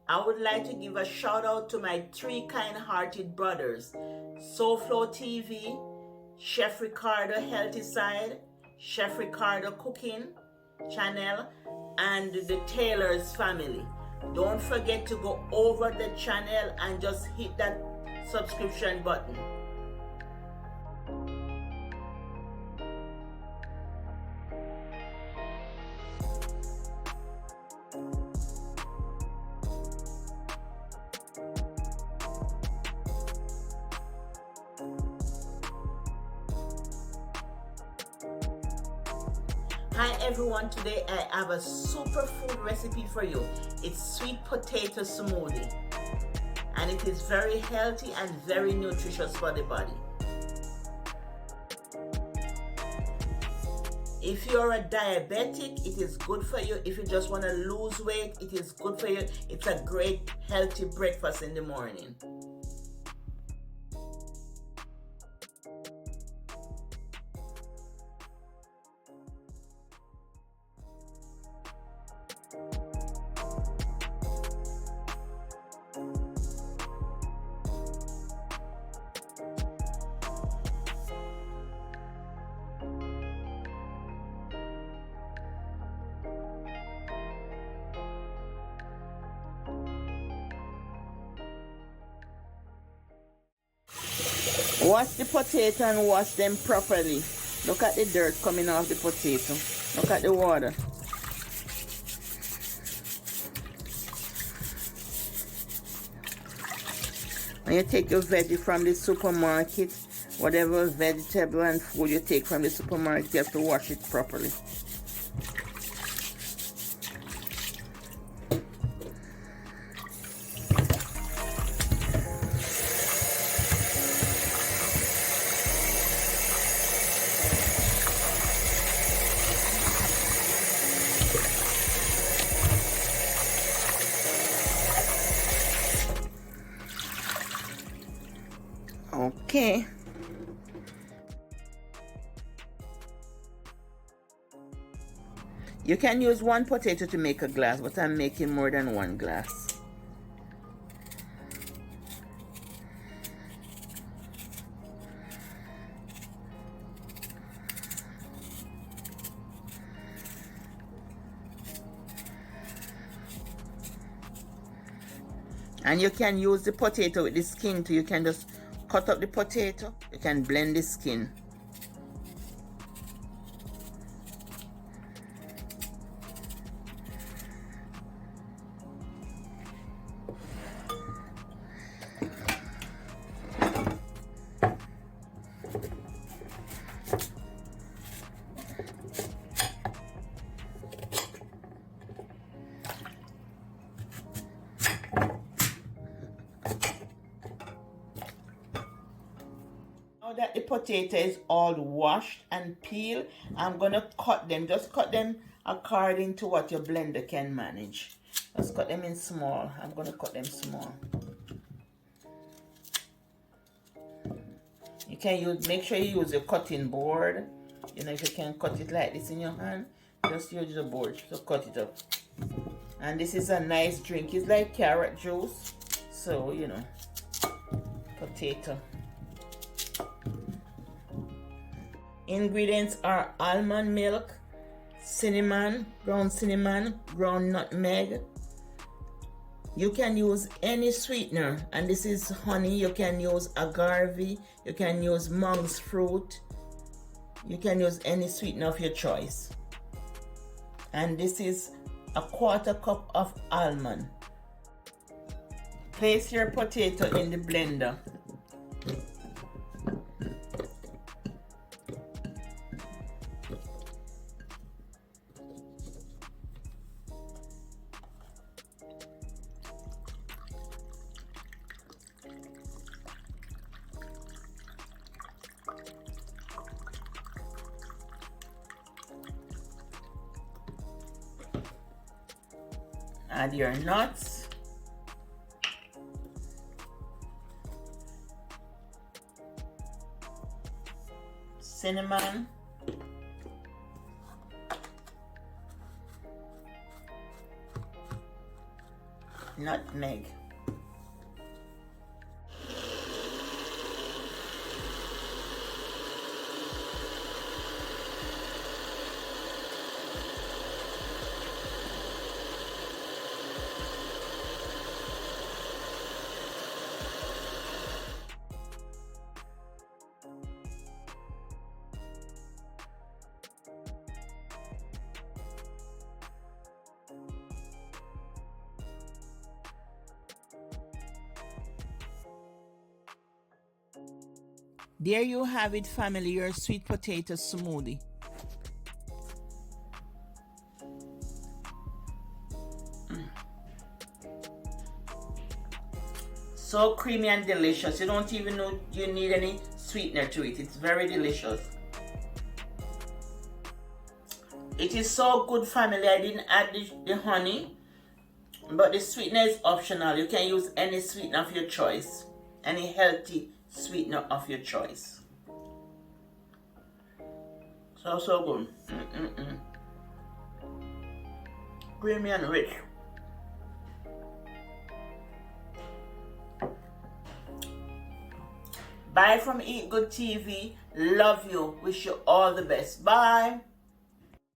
I would like to give a shout out to my three kind-hearted brothers, SoFlo TV, Chef Ricardo Healthy Side, Chef Ricardo Cooking channel, and the Taylor's family. Don't forget to go over the channel and just hit that subscription button. Hi everyone, today I have a superfood recipe for you. It's sweet potato smoothie, and it is very healthy and very nutritious for the body. If you're a diabetic, it is good for you. If you just want to lose weight, it is good for you. It's a great healthy breakfast in the morning. Wash the potato and wash them properly. Look at the dirt coming off the potato. Look at the water. When you take your veggie from the supermarket, whatever vegetable and food you take from the supermarket, you have to wash it properly. Okay. You can use one potato to make a glass, but I'm making more than one glass. And you can use the potato with the skin too. You can just cut up the potato. You can blend the skin. Now that the potato is all washed and peeled, I'm gonna cut them. Just cut them according to what your blender can manage. Just cut them in small. I'm gonna cut them small. You can use, make sure you use your cutting board. You know, if you can cut it like this in your hand, just use the board to cut it up. And this is a nice drink. It's like carrot juice. So, you know, potato. Ingredients are almond milk, cinnamon, ground nutmeg. You can use any sweetener, and this is honey. You can use agave, you can use monk's fruit, you can use any sweetener of your choice. And this is a 1/4 cup of almond. Place your potato in the blender. Add your nuts. Cinnamon. nutmeg. There you have it, family, your sweet potato smoothie. So creamy and delicious. You don't even know you need any sweetener to it. It's very delicious. It is so good, family. I didn't add the honey, but the sweetener is optional. You can use any sweetener of your choice. Any healthy sweetener of your choice. So good. Creamy and rich. Bye from Eat Good TV. Love you. Wish you all the best. Bye.